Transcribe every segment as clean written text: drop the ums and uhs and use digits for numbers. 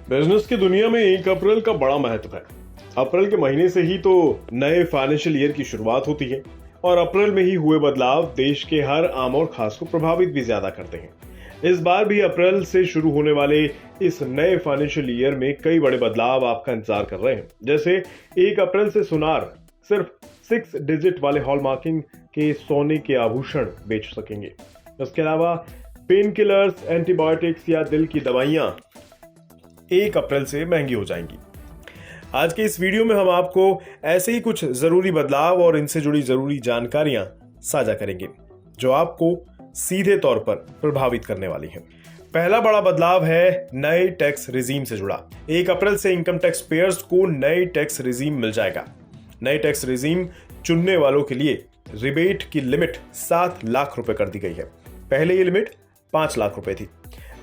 Business की दुनिया में 1 अप्रैल का बड़ा महत्व है। अप्रैल के महीने से ही तो नए फाइनेंशियल ईयर की शुरुआत होती है और अप्रैल में ही हुए बदलाव देश के हर आम और खास को प्रभावित भी ज्यादा करते हैं। इस बार भी अप्रैल से शुरू होने वाले इस नए फाइनेंशियल ईयर में कई बड़े बदलाव आपका इंतजार कर रहे हैं। जैसे 1 अप्रैल से सुनार सिर्फ 6 डिजिट वाले हॉलमार्किंग के सोने के आभूषण बेच सकेंगे। इसके अलावा पेन किलर्स, एंटीबायोटिक्स या दिल की दवाइयां 1 अप्रैल से महंगी हो जाएंगी। आज के इस वीडियो में हम आपको ऐसे ही कुछ जरूरी बदलाव और इनसे जुड़ी जरूरी जानकारियां साझा करेंगे जो आपको सीधे तौर पर प्रभावित करने वाली हैं। पहला बड़ा बदलाव है नए टैक्स रिजीम से जुड़ा। 1 अप्रैल से इनकम टैक्स पेयर्स को नए टैक्स रिजीम मिल जाएगा। नए टैक्स रिजीम चुनने वालों के लिए रिबेट की लिमिट 7 लाख रुपए कर दी गई है। पहले ये लिमिट 5 लाख रुपए थी।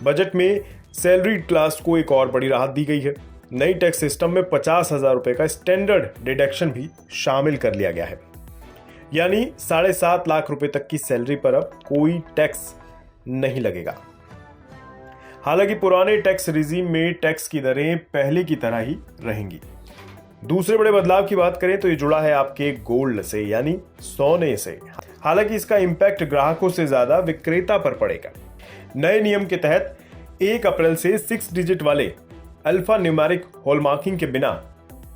बजट में सैलरी क्लास को एक और बड़ी राहत दी गई है। नई टैक्स सिस्टम में 50,000 रुपए का स्टैंडर्ड डिडक्शन भी शामिल कर लिया गया है, यानी 7.5 लाख रुपए तक की सैलरी पर अब कोई टैक्स नहीं लगेगा। हालांकि पुराने टैक्स रिजीम में टैक्स की दरें पहले की तरह ही रहेंगी। दूसरे बड़े बदलाव की बात करें तो ये जुड़ा है आपके गोल्ड से, यानी सोने से। हालांकि इसका इंपैक्ट ग्राहकों से ज्यादा विक्रेता पर पड़ेगा। नए नियम के तहत 1 अप्रैल से 6 डिजिट वाले अल्फा न्यूमेरिक हॉलमार्किंग के बिना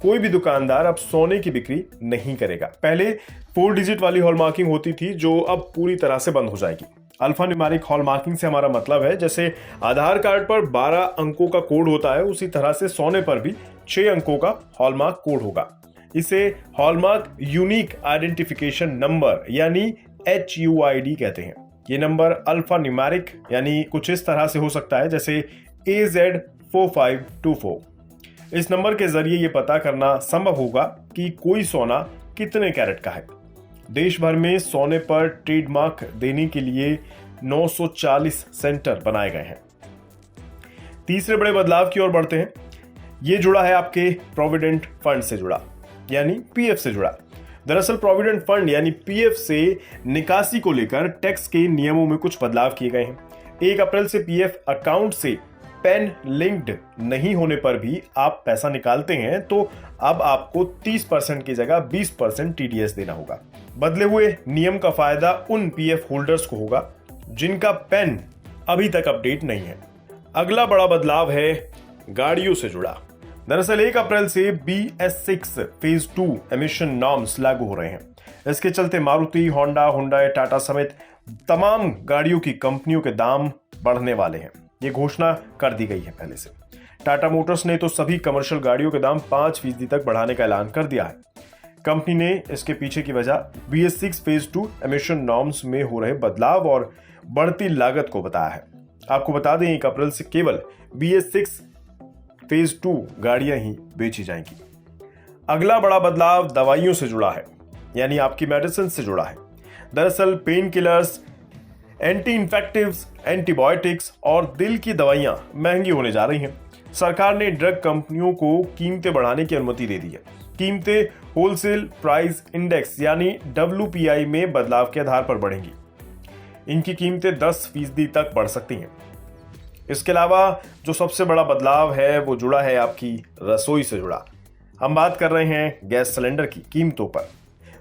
कोई भी दुकानदार अब सोने की बिक्री नहीं करेगा। पहले 4 डिजिट वाली हॉलमार्किंग होती थी जो अब पूरी तरह से बंद हो जाएगी। अल्फा न्यूमेरिक हॉलमार्किंग से हमारा मतलब है जैसे आधार कार्ड पर 12 अंकों का कोड होता है, उसी तरह से सोने पर भी 6 अंकों का हॉलमार्क कोड होगा। इसे हॉलमार्क यूनिक आइडेंटिफिकेशन नंबर यानी HUID कहते हैं। ये नंबर अल्फा न्यूमेरिक यानी कुछ इस तरह से हो सकता है जैसे AZ4524। इस नंबर के जरिए ये पता करना संभव होगा कि कोई सोना कितने कैरेट का है। देश भर में सोने पर ट्रेडमार्क देने के लिए 940 सेंटर बनाए गए हैं। तीसरे बड़े बदलाव की ओर बढ़ते हैं। ये जुड़ा है आपके प्रोविडेंट फंड से जुड़ा, यानी PF से जुड़ा। दरअसल प्रोविडेंट फंड यानी PF से निकासी को लेकर टैक्स के नियमों में कुछ बदलाव किए गए हैं। 1 अप्रैल से PF अकाउंट से पैन लिंक्ड नहीं होने पर भी आप पैसा निकालते हैं तो अब आपको 30% की जगह 20% TDS देना होगा। बदले हुए नियम का फायदा उन PF होल्डर्स को होगा जिनका पैन अभी तक अपडेट नहीं है। अगला बड़ा बदलाव है गाड़ियों से जुड़ा। दरअसल 1 अप्रैल से BS6 फेज 2 एमिशन नॉर्म्स लागू हो रहे हैं। इसके चलते मारुति, होंडा, हुंडई, टाटा समेत तमाम गाड़ियों की कंपनियों के दाम बढ़ने वाले हैं। ये घोषणा कर दी गई है पहले से। टाटा मोटर्स ने तो सभी कमर्शियल गाड़ियों के दाम 5% तक बढ़ाने का ऐलान कर दिया है। कंपनी ने इसके पीछे की वजह BS6 फेज 2 एमिशन नॉर्म्स में हो रहे बदलाव और बढ़ती लागत को बताया है। आपको बता दें 1 अप्रैल से केवल BS6 फेज 2 गाड़ियां ही बेची जाएंगी। अगला बड़ा बदलाव दवाइयों से जुड़ा है, यानी आपकी मेडिसिन से जुड़ा है। दरअसल पेन किलर्स, एंटी इन्फेक्टिव्स, एंटीबायोटिक्स और दिल की दवाइयां महंगी होने जा रही हैं। सरकार ने ड्रग कंपनियों को कीमतें बढ़ाने की अनुमति दे दी है। कीमतें होलसेल प्राइस इंडेक्स यानी WPI में बदलाव के आधार पर बढ़ेंगी। इनकी कीमतें 10% तक बढ़ सकती हैं। इसके अलावा जो सबसे बड़ा बदलाव है वो जुड़ा है आपकी रसोई से जुड़ा। हम बात कर रहे हैं गैस सिलेंडर की कीमतों पर।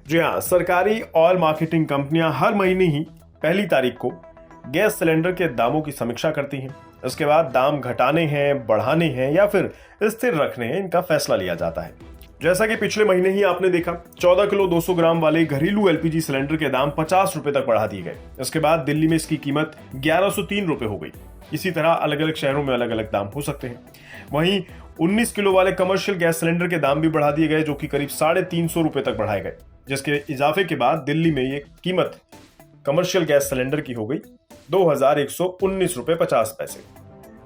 जी हाँ, सरकारी ऑयल मार्केटिंग कंपनियां हर महीने ही 1 तारीख को गैस सिलेंडर के दामों की समीक्षा करती हैं। इसके बाद दाम घटाने हैं, बढ़ाने हैं या फिर स्थिर रखने हैं, इनका फैसला लिया जाता है। जैसा कि पिछले महीने ही आपने देखा, 14 किलो 200 ग्राम वाले घरेलू LPG सिलेंडर के दाम 50 रुपए तक बढ़ा दिए गए। इसके बाद दिल्ली में इसकी कीमत 1103 रुपए हो गई। इसी तरह अलग अलग शहरों में अलग अलग दाम हो सकते हैं। वहीं 19 किलो वाले कमर्शियल गैस सिलेंडर के दाम भी बढ़ा दिए गए, जो कि करीब 350 रुपए तक बढ़ाए गए, जिसके इजाफे के बाद दिल्ली में ये कीमत कमर्शियल गैस सिलेंडर की हो गई 2119 रुपए 50 पैसे।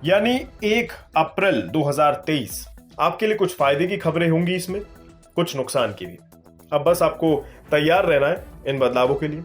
यानी 1 अप्रैल 2023 आपके लिए कुछ फायदे की खबरें होंगी, इसमें कुछ नुकसान की भी। अब बस आपको तैयार रहना है इन बदलावों के लिए।